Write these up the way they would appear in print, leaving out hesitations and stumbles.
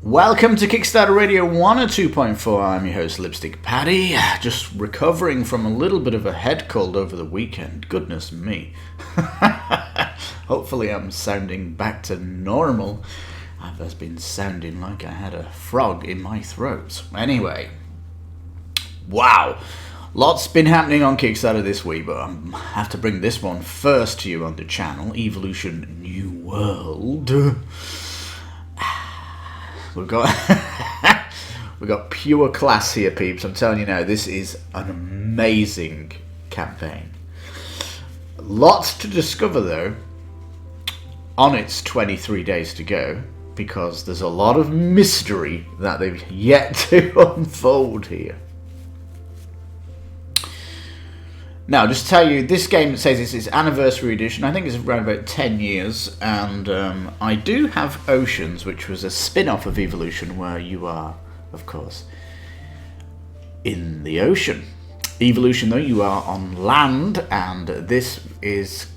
Welcome to Kickstarter Radio 102.4. I'm your host, Lipstickpaddy. Just recovering from a little bit of a head cold over the weekend. Goodness me. Hopefully I'm sounding back to normal. I've just been sounding like I had a frog in my throat. Anyway, wow. Lots been happening on Kickstarter this week, but I have to bring this one first to you on the channel. Evolution New World. We've got pure class here, peeps. I'm telling you now, this is an amazing campaign. Lots to discover, though, on its 23 days to go, because there's a lot of mystery that they've yet to unfold here. Now, just to tell you, this game says it's its anniversary edition. I think it's around about 10 years, and I do have Oceans, which was a spin-off of Evolution, where you are, of course, in the ocean. Evolution, though, you are on land, and this is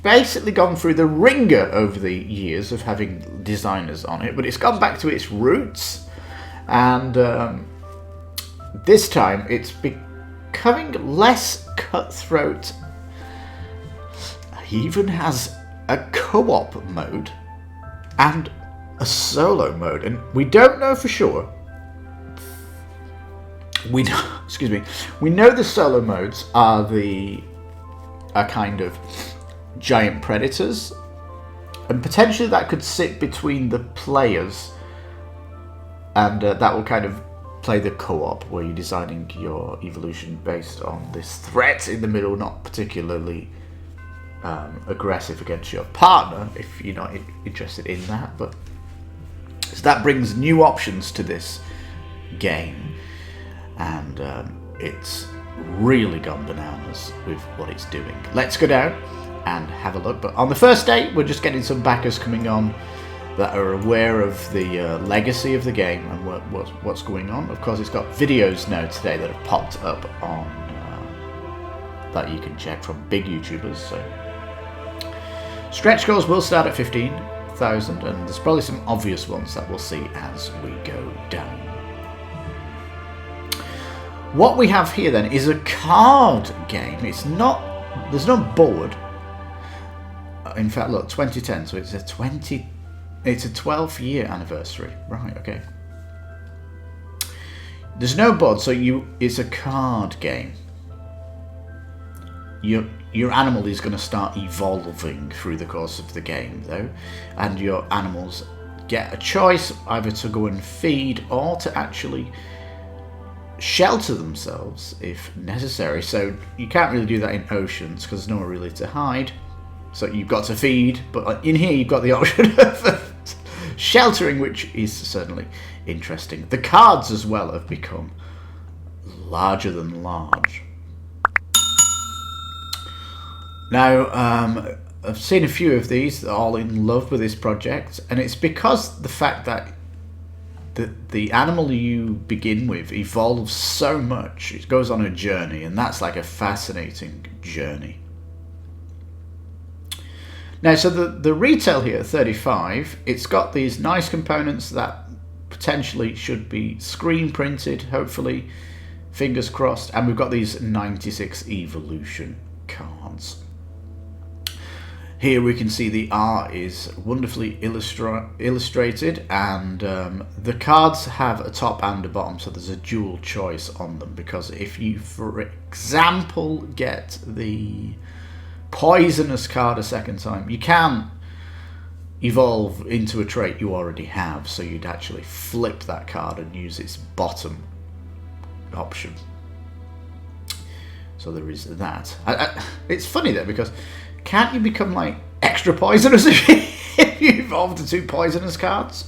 basically gone through the ringer over the years of having designers on it, but it's gone back to its roots, and this time it's becoming less cutthroat. He even has a co-op mode and a solo mode, and we don't know for sure. We know the solo modes are kind of giant predators, and potentially that could sit between the players, and that will kind of play the co-op, where you're designing your evolution based on this threat in the middle, not particularly aggressive against your partner, if you're not interested in that. But so that brings new options to this game, and it's really gone bananas with what it's doing. Let's go down and have a look. But on the first day, we're just getting some backers coming on that are aware of the legacy of the game and what's going on. Of course, it's got videos now today that have popped up on that you can check from big YouTubers. So stretch goals will start at 15,000, and there's probably some obvious ones that we'll see as we go down. What we have here then is a card game. There's no board. In fact, look, 2010, so it's a 12th year anniversary. Right, okay. There's no board, so it's a card game. Your animal is going to start evolving through the course of the game, though, and your animals get a choice either to go and feed or to actually shelter themselves if necessary. So you can't really do that in Oceans because there's nowhere really to hide. So you've got to feed, but in here you've got the option of sheltering, which is certainly interesting. The cards as well have become larger than large. Now, I've seen a few of these that are all in love with this project, and it's because the fact that the animal you begin with evolves so much. It goes on a journey, and that's like a fascinating journey. Now, so the retail here, 35, it's got these nice components that potentially should be screen printed, hopefully, fingers crossed, and we've got these 96 evolution cards. Here we can see the art is wonderfully illustrated, and the cards have a top and a bottom, so there's a dual choice on them, because if you, for example, get the poisonous card a second time, you can evolve into a trait you already have, so you'd actually flip that card and use its bottom option. So there is that. It's funny though, because can't you become like extra poisonous if you evolve to 2 poisonous cards?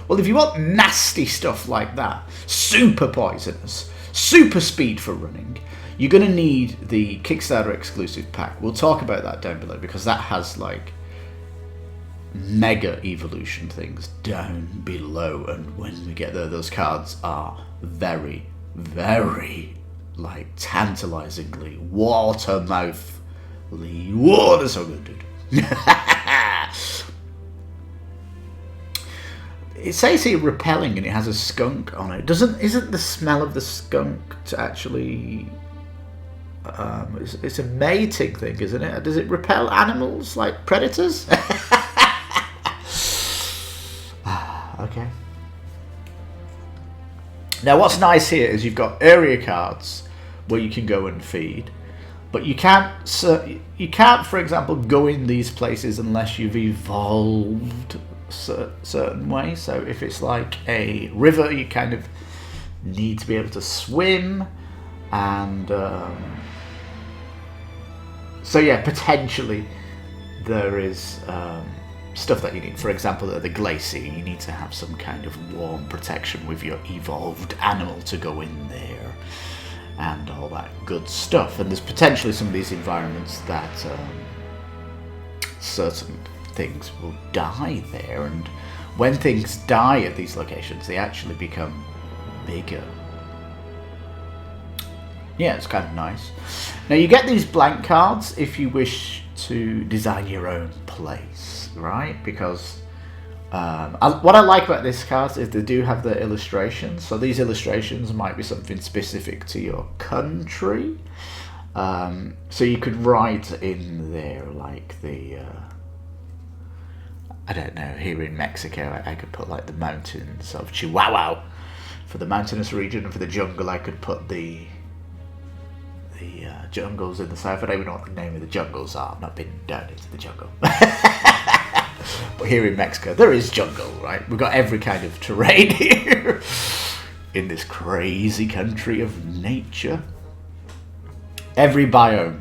Well, if you want nasty stuff like that, super poisonous, super speed for running, you're going to need the Kickstarter exclusive pack. We'll talk about that down below, because that has like mega evolution things down below, and when we get there, those cards are very, very like tantalizingly water-mouthly. Whoa, they're so good, dude. It says here repelling, and it has a skunk on it. Isn't the smell of the skunk to actually? It's a mating thing, isn't it? Does it repel animals like predators? Okay. Now, what's nice here is you've got area cards where you can go and feed, but you can't, for example, go in these places unless you've evolved certain way. So if it's like a river, you kind of need to be able to swim, and so yeah, potentially there is stuff that you need. For example, at the glacier, you need to have some kind of warm protection with your evolved animal to go in there and all that good stuff. And there's potentially some of these environments that certain things will die there, and when things die at these locations, they actually become bigger. Yeah, it's kind of nice. Now, you get these blank cards if you wish to design your own place, right? Because what I like about this card is they do have the illustrations. So these illustrations might be something specific to your country. So you could write in there like the I don't know, here in Mexico, I could put like the mountains of Chihuahua for the mountainous region, and for the jungle, I could put the jungles in the south. I don't even know what the name of the jungles are. I've not been down into the jungle. But here in Mexico, there is jungle, right? We've got every kind of terrain here in this crazy country of nature. Every biome.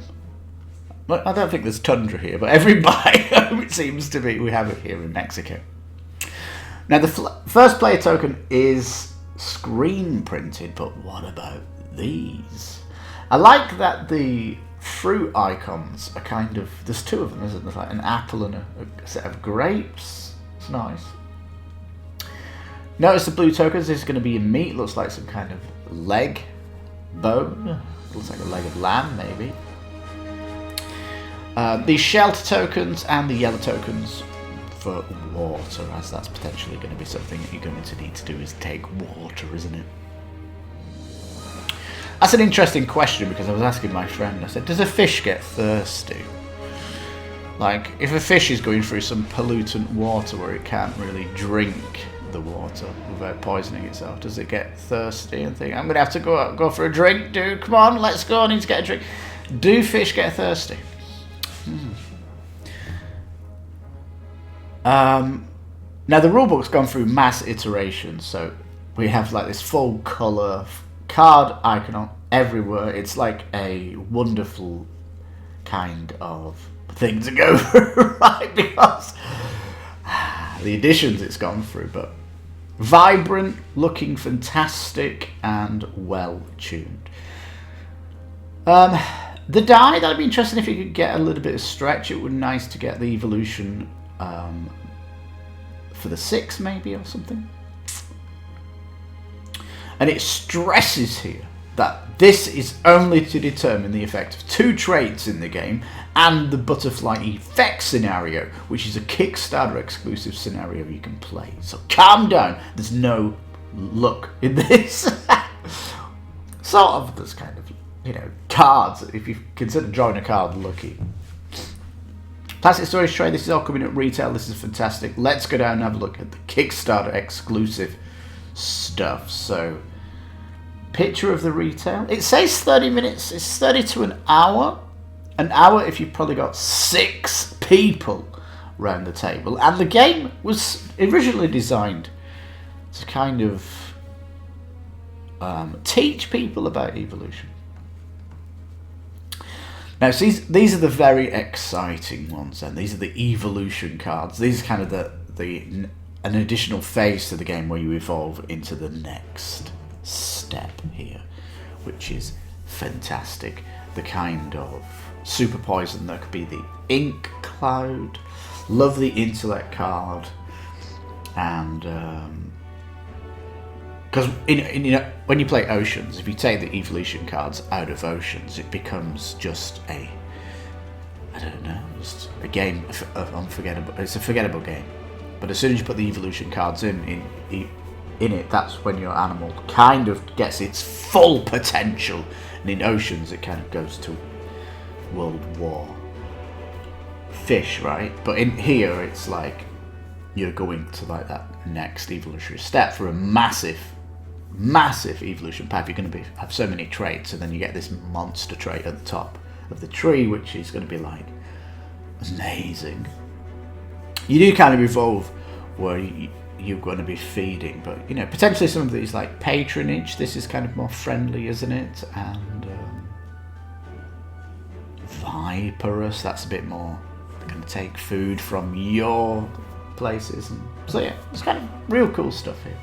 Well, I don't think there's tundra here, but every biome, it seems to be, we have it here in Mexico. Now, the first player token is screen printed, but what about these? I like that the fruit icons are kind of, there's two of them, isn't there? Like an apple and a set of grapes. It's nice. Notice the blue tokens. This is going to be a meat. Looks like some kind of leg, bone. Looks like a leg of lamb, maybe. The shelter tokens and the yellow tokens for water, as that's potentially going to be something that you're going to need to do, is take water, isn't it? That's an interesting question, because I was asking my friend, I said, does a fish get thirsty? Like, if a fish is going through some pollutant water where it can't really drink the water without poisoning itself, does it get thirsty and think, I'm going to have to go for a drink, dude, come on, let's go, I need to get a drink. Do fish get thirsty? Now, the rulebook's gone through mass iterations, so we have like this full colour card icon everywhere. It's like a wonderful kind of thing to go through, right? Because the editions it's gone through, but vibrant, looking fantastic, and well tuned. The die, that'd be interesting if you could get a little bit of stretch. It would be nice to get the evolution for the 6 maybe or something. And it stresses here that this is only to determine the effect of 2 traits in the game and the butterfly effect scenario, which is a Kickstarter exclusive scenario you can play. So calm down, there's no luck in this. Sort of, there's kind of, you know, cards, if you consider drawing a card lucky. Plastic storage tray, this is all coming at retail, this is fantastic. Let's go down and have a look at the Kickstarter exclusive stuff. So, picture of the retail. It says 30 minutes, it's 30 to an hour. An hour if you've probably got 6 people around the table. And the game was originally designed to kind of teach people about evolution. Now, see, these are the very exciting ones, and these are the evolution cards. These are kind of an additional phase to the game where you evolve into the next step here, which is fantastic. The kind of super poison that could be the ink cloud. Love the intellect card, and because when you play Oceans, if you take the evolution cards out of Oceans, it becomes just a game of unforgettable. It's a forgettable game. But as soon as you put the evolution cards in it, that's when your animal kind of gets its full potential. And in Oceans, it kind of goes to World War Fish, right? But in here, it's like you're going to like that next evolutionary step for a massive evolution path. You're going to have so many traits, and then you get this monster trait at the top of the tree, which is going to be like amazing. You do kind of evolve where you're going to be feeding, but you know, potentially some of these like patronage, this is kind of more friendly, isn't it? And viperous, that's a bit more going to take food from your places. And so yeah, it's kind of real cool stuff here.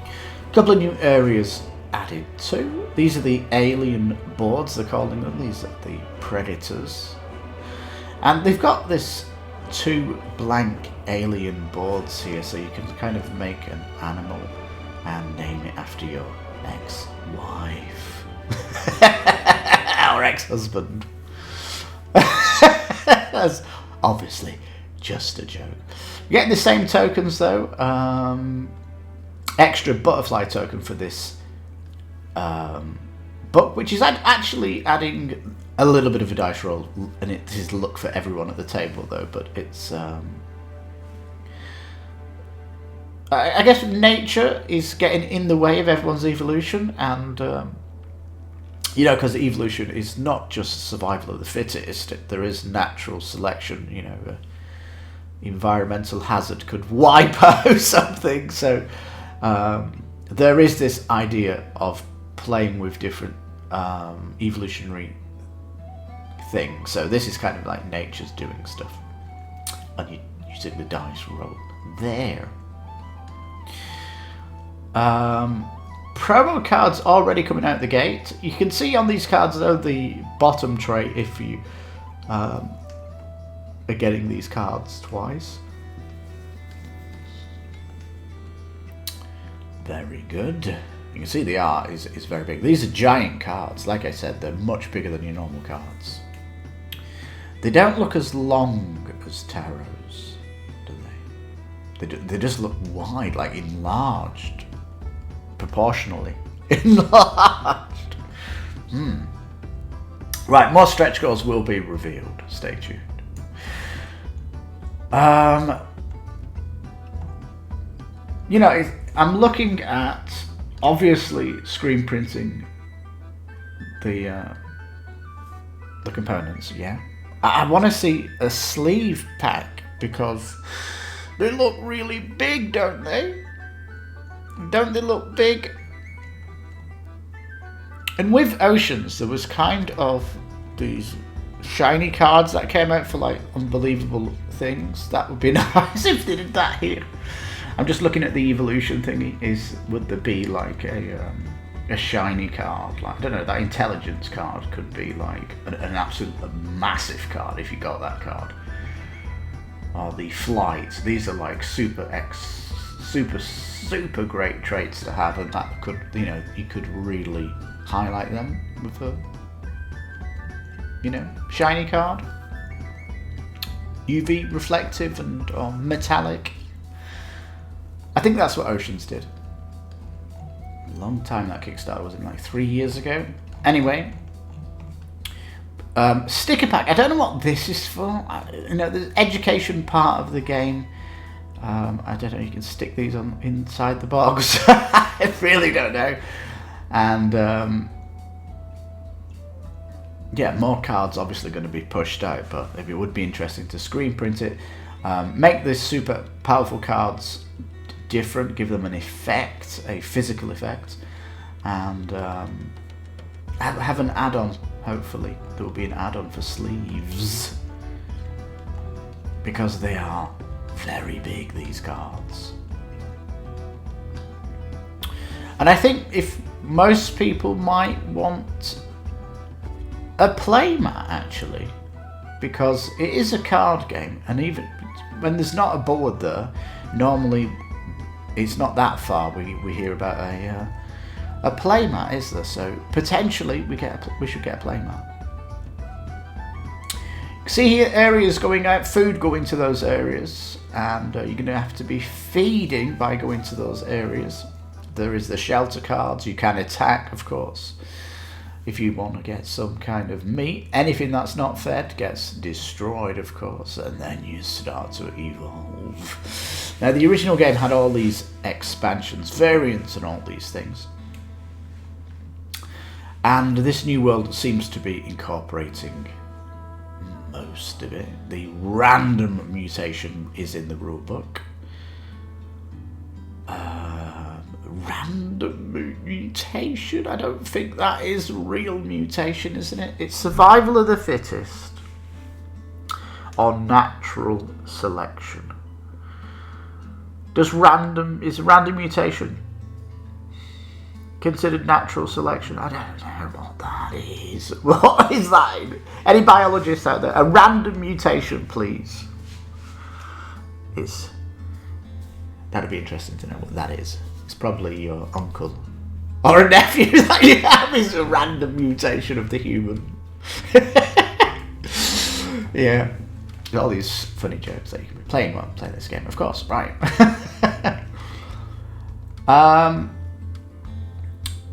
A couple of new areas added too. These are the alien boards, they're calling them. These are the predators, and they've got this 2 blank alien boards here, so you can kind of make an animal and name it after your ex-wife or ex-husband. That's obviously just a joke. You're getting the same tokens though. Extra butterfly token for this book, which is actually adding a little bit of a dice roll, and it is luck for everyone at the table though, but it's I guess nature is getting in the way of everyone's evolution, and you know, because evolution is not just survival of the fittest, there is natural selection, you know, environmental hazard could wipe out something, so there is this idea of playing with different evolutionary things. So this is kind of like nature's doing stuff, and you're using the dice roll there. Promo cards already coming out the gate. You can see on these cards though the bottom tray if you are getting these cards twice. Very good. You can see the art is very big. These are giant cards. Like I said, they're much bigger than your normal cards. They don't look as long as tarots, do they? They just look wide, like enlarged. Proportionally enlarged. Right, more stretch goals will be revealed. Stay tuned. You know, I'm looking at obviously screen printing the components. Yeah, I want to see a sleeve pack because they look really big, don't they? Don't they look big? And with Oceans, there was kind of these shiny cards that came out for like unbelievable things. That would be nice if they did that here. I'm just looking at the evolution thingy. Would there be like a shiny card? Like, I don't know, that intelligence card could be like an absolute massive card if you got that card. Or the flights. These are like super great traits to have, and that could, you know, you could really highlight them with a, you know, shiny card. UV reflective and or metallic. I think that's what Oceans did. A long time that Kickstarter was, in like 3 years ago. Anyway, sticker pack. I don't know what this is for. You know, the education part of the game. I don't know. You can stick these on inside the box. I really don't know. And yeah, more cards obviously going to be pushed out, but it would be interesting to screen print it. Make the super powerful cards different, give them an effect, a physical effect, and have an add-on. Hopefully there will be an add-on for sleeves, because they are very big, these cards. And I think if most people might want a playmat actually, because it is a card game, and even when there's not a board there, normally it's not that far we hear about a playmat, is there? So potentially we should get a playmat. See here, areas going out, food going to those areas, and you're going to have to be feeding by going to those areas. There is the shelter cards. You can attack, of course, if you want to get some kind of meat. Anything that's not fed gets destroyed, of course, and then you start to evolve. Now, the original game had all these expansions, variants, and all these things. And this new world seems to be incorporating most of it. The random mutation is in the rulebook. Random mutation? I don't think that is real mutation, isn't it? It's survival of the fittest or natural selection. Is random mutation considered natural selection? I don't know what that is. What is that? Any biologists out there? A random mutation, please. That'd be interesting to know what that is. It's probably your uncle or a nephew that you have is a random mutation of the human. Yeah. All these funny jokes that you can be playing while playing this game, of course, right.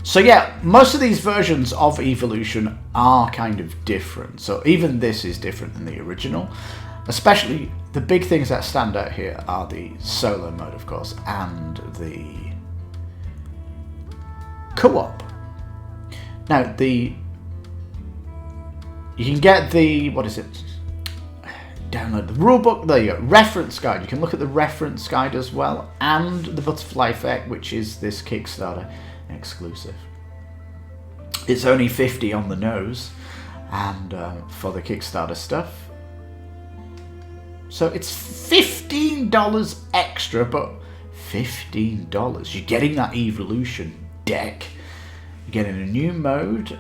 So yeah, most of these versions of Evolution are kind of different. So even this is different than the original. Especially the big things that stand out here are the solo mode, of course, and the co-op. Now you can get the, download the rulebook, there you go, reference guide. You can look at the reference guide as well, and the butterfly effect, which is this Kickstarter exclusive. It's only $50 on the nose, and for the Kickstarter stuff. So it's $15 extra, but $15. You're getting that Evolution deck. You're getting a new mode.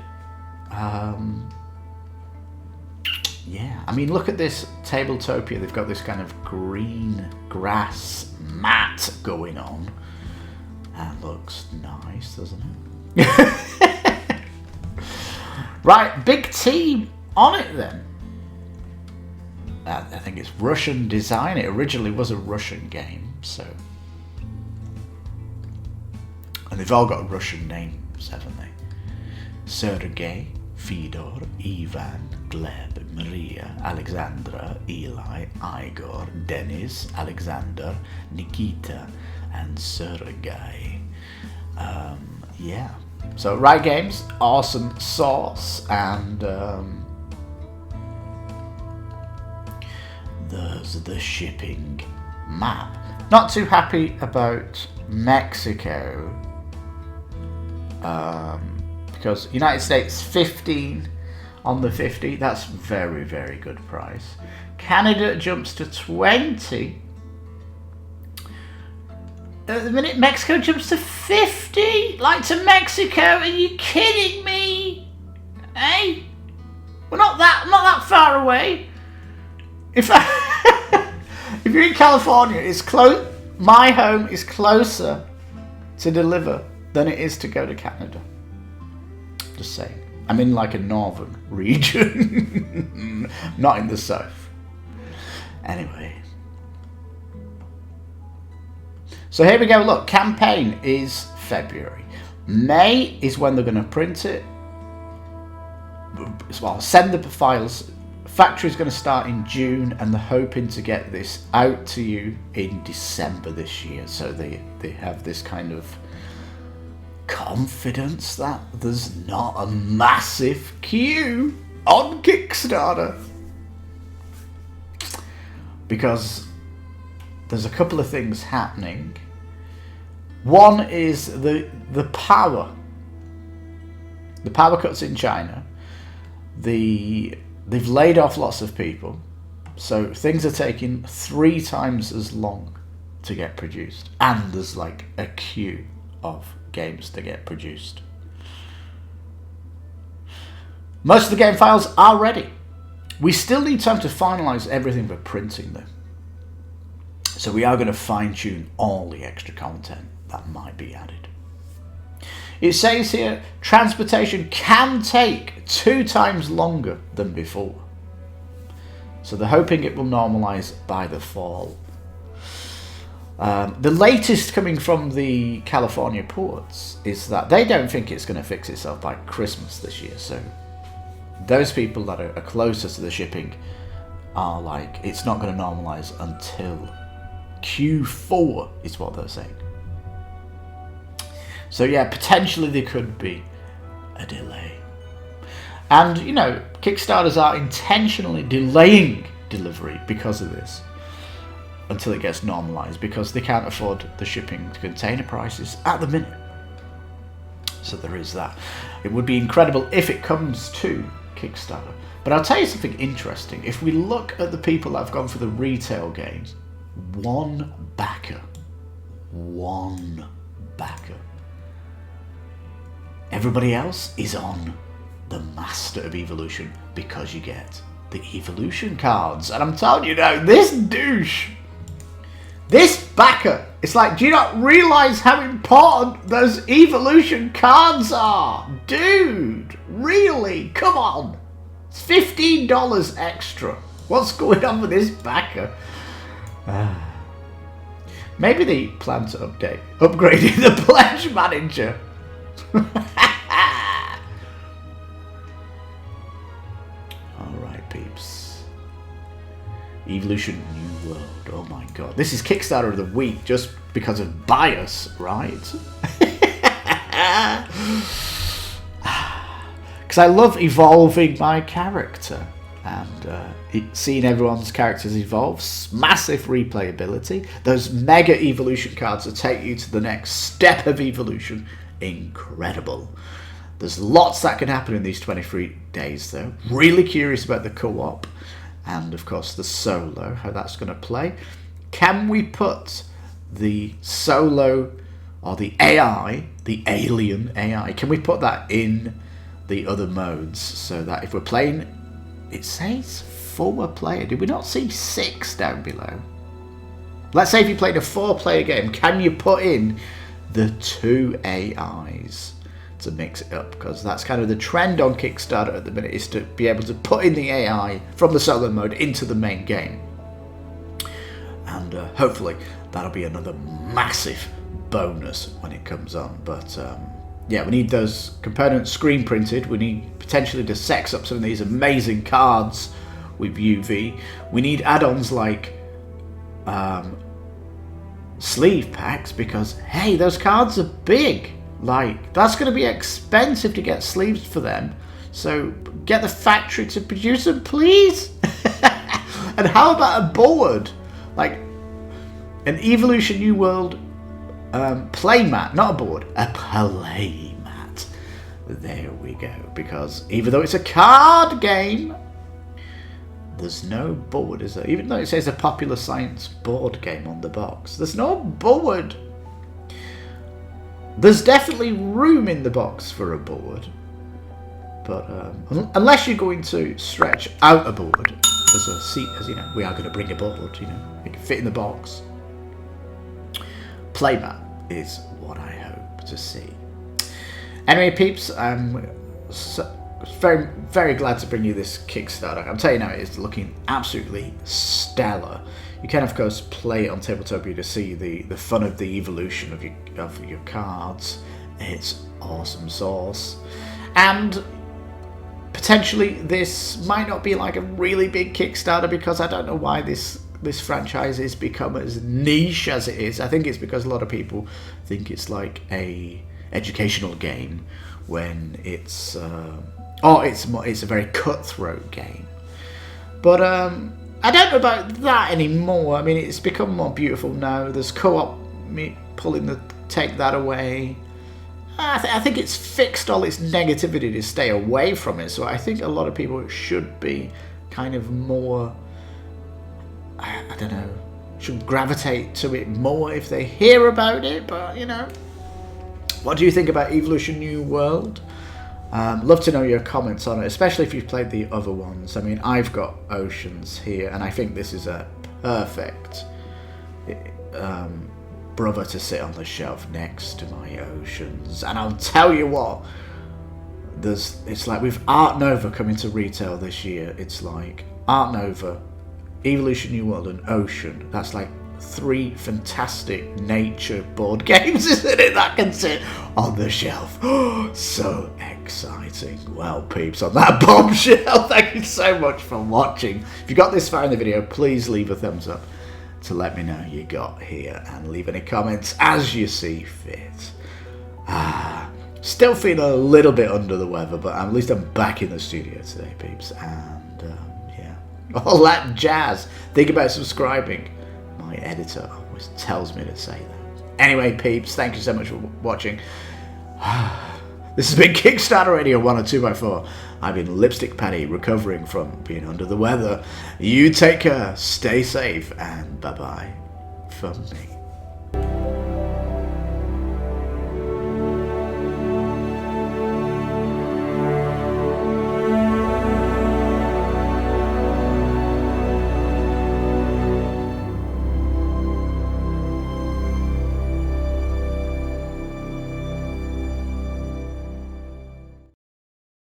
Yeah, I mean, look at this Tabletopia. They've got this kind of green grass mat going on. That looks nice, doesn't it? Right, big team on it then. I think it's Russian design. It originally was a Russian game, so. And they've all got Russian names, haven't they? Sergei, Fedor, Ivan, Gleb, Maria, Alexandra, Eli, Igor, Denis, Alexander, Nikita, and Sergei. Yeah. So Riot Games, awesome sauce, and there's the shipping map. Not too happy about Mexico, because United States 15 on the 50. That's very, very good price. Canada jumps to 20. At the minute, Mexico jumps to 50. Like, to Mexico? Are you kidding me? Hey, we're not that far away. If you're in California, it's close. My home is closer to deliver than it is to go to Canada. Just saying. I'm in like a northern region, not in the south. Anyway. So here we go. Look, campaign is February. May is when they're going to print it. Well, send the files. Factory's going to start in June, and they're hoping to get this out to you in December this year. So they have this kind of confidence that there's not a massive queue on Kickstarter. Because there's a couple of things happening. One is the power. The power cuts in China. They've laid off lots of people. So things are taking 3 times as long to get produced. And there's like a queue of games to get produced. Most of the game files are ready. We still need time to finalize everything for printing them. So we are going to fine tune all the extra content that might be added. It says here, transportation can take 2 times longer than before. So they're hoping it will normalise by the fall. The latest coming from the California ports is that they don't think it's going to fix itself by Christmas this year. So those people that are closer to the shipping are like, it's not going to normalise until Q4 is what they're saying. So yeah, potentially there could be a delay. And, you know, Kickstarters are intentionally delaying delivery because of this until it gets normalised, because they can't afford the shipping to container prices at the minute. So there is that. It would be incredible if it comes to Kickstarter. But I'll tell you something interesting. If we look at the people that have gone for the retail games, one backer. Everybody else is on the Master of Evolution because you get the Evolution cards. And I'm telling you now, this douche, this backer, it's like, do you not realise how important those Evolution cards are? Dude, really? Come on. It's $15 extra. What's going on with this backer? Maybe they plan to upgrade the pledge manager. Alright, peeps. Evolution New World. Oh my god. This is Kickstarter of the week just because of bias, right? Because I love evolving my character. And seeing everyone's characters evolve, massive replayability. Those mega evolution cards that take you to the next step of evolution, incredible. There's lots that can happen in these 23 days though. Really curious about the co-op and of course the solo, how that's going to play. Can we put the solo or the AI, the alien AI, can we put that in the other modes so that if we're playing, it says 4 player. Did we not see 6 down below? Let's say if you played a 4-player game, can you put in the 2 AIs to mix it up? Because that's kind of the trend on Kickstarter at the minute, is to be able to put in the AI from the solo mode into the main game. And hopefully that'll be another massive bonus when it comes on. But yeah, we need those components screen printed. We need potentially to sex up some of these amazing cards with UV. We need add-ons like sleeve packs, because hey, those cards are big. Like, that's going to be expensive to get sleeves for them. So get the factory to produce them, please. And how about a board? Like an Evolution New World play mat, not a board, a play mat. There we go. Because even though it's a card game, there's no board, is there? Even though it says a popular science board game on the box, there's no board. There's definitely room in the box for a board, but unless you're going to stretch out a board as a seat, as you know, we are going to bring a board, you know, it can fit in the box. Playmat is what I hope to see. Anyway, peeps, I'm very, very glad to bring you this Kickstarter. I'm telling you now, it's looking absolutely stellar. You can, of course, play it on Tabletopia to see the fun of the evolution of your cards. It's awesome sauce. And potentially this might not be like a really big Kickstarter, because I don't know why this franchise has become as niche as it is. I think it's because a lot of people think it's like a educational game when it's it's a very cutthroat game. But I don't know about that anymore. I mean, it's become more beautiful now. There's co-op, me pulling take that away. I think it's fixed all its negativity to stay away from it. So I think a lot of people should be kind of more, I don't know, should gravitate to it more if they hear about it. But, you know, what do you think about Evolution New World? Love to know your comments on it, especially if you've played the other ones. I mean, I've got Oceans here, and I think this is a perfect brother to sit on the shelf next to my Oceans. And I'll tell you what, it's like with Art Nova coming to retail this year, it's like Art Nova Evolution, New World, and Ocean. That's like 3 fantastic nature board games, isn't it, that can sit on the shelf. So exciting. Well, peeps, on that bombshell, thank you so much for watching. If you got this far in the video, please leave a thumbs up to let me know you got here, and leave any comments as you see fit. Still feeling a little bit under the weather, but at least I'm back in the studio today, peeps, and yeah, all that jazz. Think about subscribing. My editor always tells me to say that. Anyway, peeps, thank you so much for watching. This has been Kickstarter Radio 102x4. I've been Lipstickpaddy, recovering from being under the weather. You take care, stay safe, and bye-bye from me.